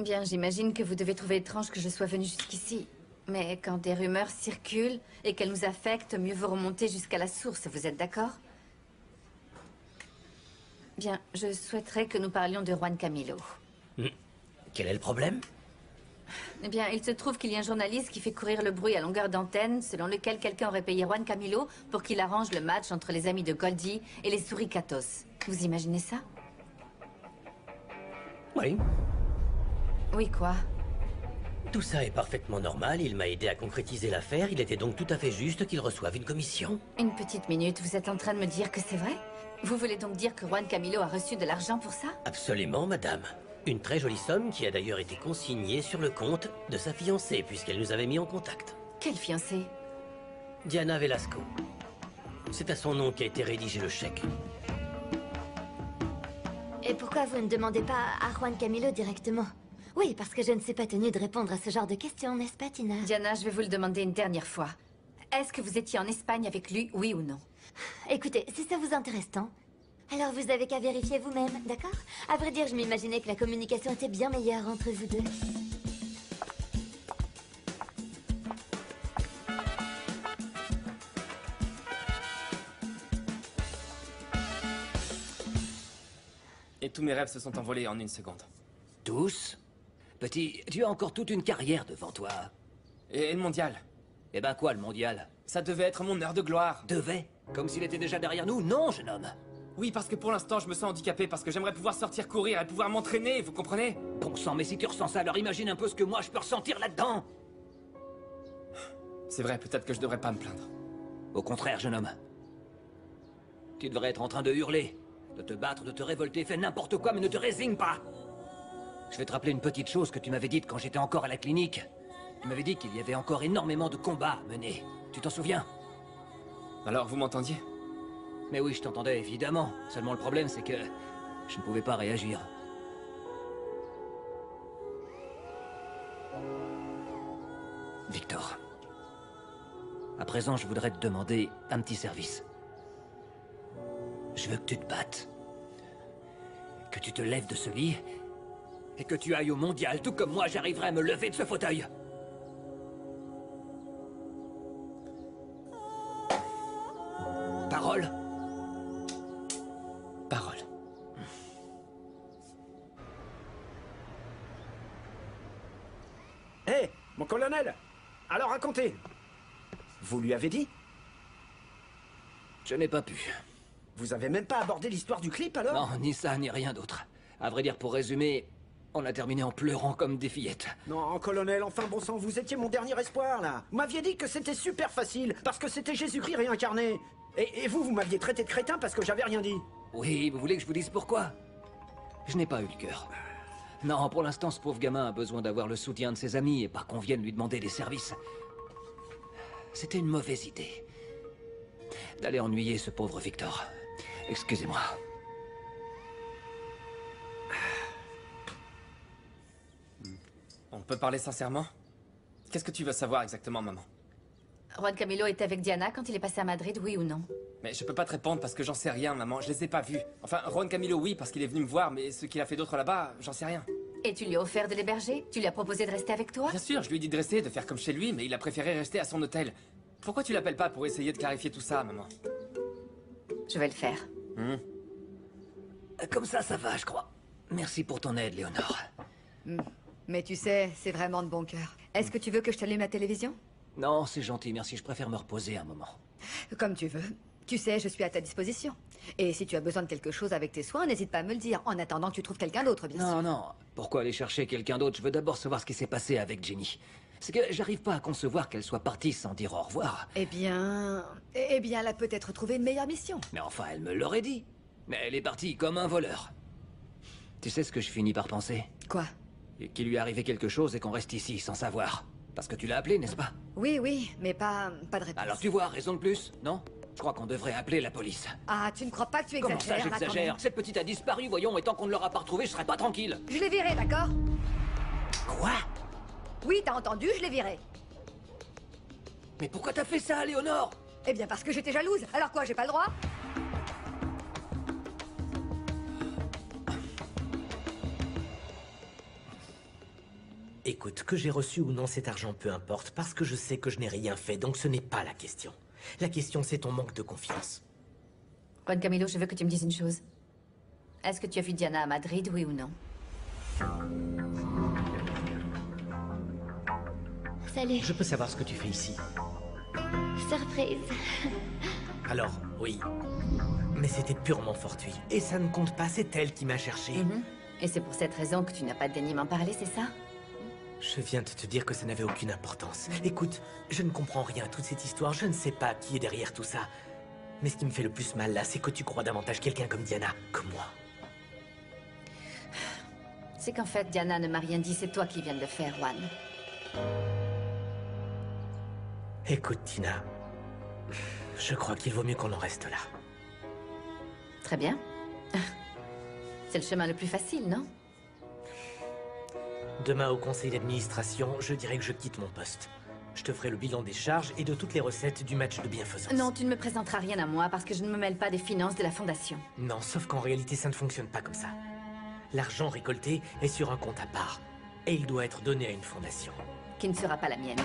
Bien, j'imagine que vous devez trouver étrange que je sois venue jusqu'ici. Mais quand des rumeurs circulent et qu'elles nous affectent, mieux vaut remonter jusqu'à la source, vous êtes d'accord? Bien, je souhaiterais que nous parlions de Juan Camilo. Quel est le problème? Eh bien, il se trouve qu'il y a un journaliste qui fait courir le bruit à longueur d'antenne, selon lequel quelqu'un aurait payé Juan Camilo pour qu'il arrange le match entre les amis de Goldie et les Suricatos. Vous imaginez ça? Oui. Oui, quoi? Tout ça est parfaitement normal, il m'a aidé à concrétiser l'affaire, il était donc tout à fait juste qu'il reçoive une commission. Une petite minute, vous êtes en train de me dire que c'est vrai? Vous voulez donc dire que Juan Camilo a reçu de l'argent pour ça? Absolument, madame. Une très jolie somme qui a d'ailleurs été consignée sur le compte de sa fiancée, puisqu'elle nous avait mis en contact. Quelle fiancée? Diana Velasco. C'est à son nom qu'a été rédigé le chèque. Et pourquoi vous ne demandez pas à Juan Camilo directement? Oui, parce que je ne suis pas tenue de répondre à ce genre de questions, n'est-ce pas, Tina? Diana, je vais vous le demander une dernière fois. Est-ce que vous étiez en Espagne avec lui, oui ou non? Écoutez, si ça vous intéresse tant, alors vous avez qu'à vérifier vous-même, d'accord? À vrai dire, je m'imaginais que la communication était bien meilleure entre vous deux. Et tous mes rêves se sont envolés en une seconde. Tous? Petit, tu as encore toute une carrière devant toi. Et le mondial? Eh ben quoi, le mondial? Ça devait être mon heure de gloire. Devait? Comme s'il était déjà derrière nous? Non, jeune homme. Oui, parce que pour l'instant, je me sens handicapé parce que j'aimerais pouvoir sortir courir et pouvoir m'entraîner, vous comprenez? Bon sang, mais si tu ressens ça, alors imagine un peu ce que moi je peux ressentir là-dedans. C'est vrai, peut-être que je devrais pas me plaindre. Au contraire, jeune homme. Tu devrais être en train de hurler, de te battre, de te révolter, fais n'importe quoi, mais ne te résigne pas. Je vais te rappeler une petite chose que tu m'avais dite quand j'étais encore à la clinique. Tu m'avais dit qu'il y avait encore énormément de combats à mener. Tu t'en souviens? Alors, vous m'entendiez? Mais oui, je t'entendais, évidemment. Seulement le problème, c'est que je ne pouvais pas réagir. Victor. À présent, je voudrais te demander un petit service. Je veux que tu te battes. Que tu te lèves de ce lit. Et que tu ailles au mondial, tout comme moi, j'arriverai à me lever de ce fauteuil. Parole? Parole. Hé, mon colonel! Alors racontez! Vous lui avez dit? Je n'ai pas pu. Vous avez même pas abordé l'histoire du clip alors? Non, ni ça, ni rien d'autre. À vrai dire, pour résumer, on a terminé en pleurant comme des fillettes. Non, colonel, enfin bon sang, vous étiez mon dernier espoir là. Vous m'aviez dit que c'était super facile, parce que c'était Jésus-Christ réincarné. Et vous, vous m'aviez traité de crétin parce que j'avais rien dit. Oui, vous voulez que je vous dise pourquoi? Je n'ai pas eu le cœur. Non, pour l'instant, ce pauvre gamin a besoin d'avoir le soutien de ses amis et pas qu'on vienne lui demander des services. C'était une mauvaise idée. D'aller ennuyer ce pauvre Victor. Excusez-moi. On peut parler sincèrement? Qu'est-ce que tu veux savoir exactement, maman? Juan Camilo était avec Diana quand il est passé à Madrid, oui ou non? Mais je peux pas te répondre parce que j'en sais rien, maman. Je les ai pas vus. Enfin, Juan Camilo, oui, parce qu'il est venu me voir, mais ce qu'il a fait d'autre là-bas, j'en sais rien. Et tu lui as offert de l'héberger? Tu lui as proposé de rester avec toi? Bien sûr, je lui ai dit de rester, de faire comme chez lui, mais il a préféré rester à son hôtel. Pourquoi tu l'appelles pas pour essayer de clarifier tout ça, maman? Je vais le faire. Comme ça va, je crois. Merci pour ton aide, Léonore. Mais tu sais, c'est vraiment de bon cœur. Est-ce que tu veux que je t'allume la télévision? Non, c'est gentil, merci. Je préfère me reposer un moment. Comme tu veux. Tu sais, je suis à ta disposition. Et si tu as besoin de quelque chose avec tes soins, n'hésite pas à me le dire. En attendant que tu trouves quelqu'un d'autre, bien sûr. Non, non. Pourquoi aller chercher quelqu'un d'autre? Je veux d'abord savoir ce qui s'est passé avec Jenny. C'est que j'arrive pas à concevoir qu'elle soit partie sans dire au revoir. Eh bien, elle a peut-être trouvé une meilleure mission. Mais enfin, elle me l'aurait dit. Mais elle est partie comme un voleur. Tu sais ce que je finis par penser? Quoi? Qu'il lui est arrivé quelque chose et qu'on reste ici sans savoir. Parce que tu l'as appelé, n'est-ce pas? Oui, mais pas de réponse. Alors tu vois, raison de plus, non? Je crois qu'on devrait appeler la police. Ah, tu ne crois pas que tu Comment exagères ça, là, quand j'exagère? même? Cette petite a disparu, voyons, et tant qu'on ne l'aura pas retrouvée, je serai pas tranquille. Je l'ai virée, d'accord? Quoi? Oui, t'as entendu, je l'ai virée. Mais pourquoi t'as fait ça, Léonore? Eh bien, parce que j'étais jalouse. Alors quoi, j'ai pas le droit? Écoute, que j'ai reçu ou non cet argent, peu importe, parce que je sais que je n'ai rien fait, donc ce n'est pas la question. La question, c'est ton manque de confiance. Juan Camilo, je veux que tu me dises une chose. Est-ce que tu as vu Diana à Madrid, oui ou non? Salut. Je peux savoir ce que tu fais ici? Surprise. Alors, oui. Mais c'était purement fortuit. Et ça ne compte pas, c'est elle qui m'a cherché. Et c'est pour cette raison que tu n'as pas daigné m'en parler, c'est ça? Je viens de te dire que ça n'avait aucune importance. Écoute, je ne comprends rien à toute cette histoire, je ne sais pas qui est derrière tout ça. Mais ce qui me fait le plus mal là, c'est que tu crois davantage quelqu'un comme Diana que moi. C'est qu'en fait, Diana ne m'a rien dit, c'est toi qui viens de le faire, Juan. Écoute, Tina, je crois qu'il vaut mieux qu'on en reste là. Très bien. C'est le chemin le plus facile, non? Demain au conseil d'administration, je dirais que je quitte mon poste. Je te ferai le bilan des charges et de toutes les recettes du match de bienfaisance. Non, tu ne me présenteras rien à moi parce que je ne me mêle pas des finances de la fondation. Non, sauf qu'en réalité, ça ne fonctionne pas comme ça. L'argent récolté est sur un compte à part. Et il doit être donné à une fondation. Qui ne sera pas la mienne.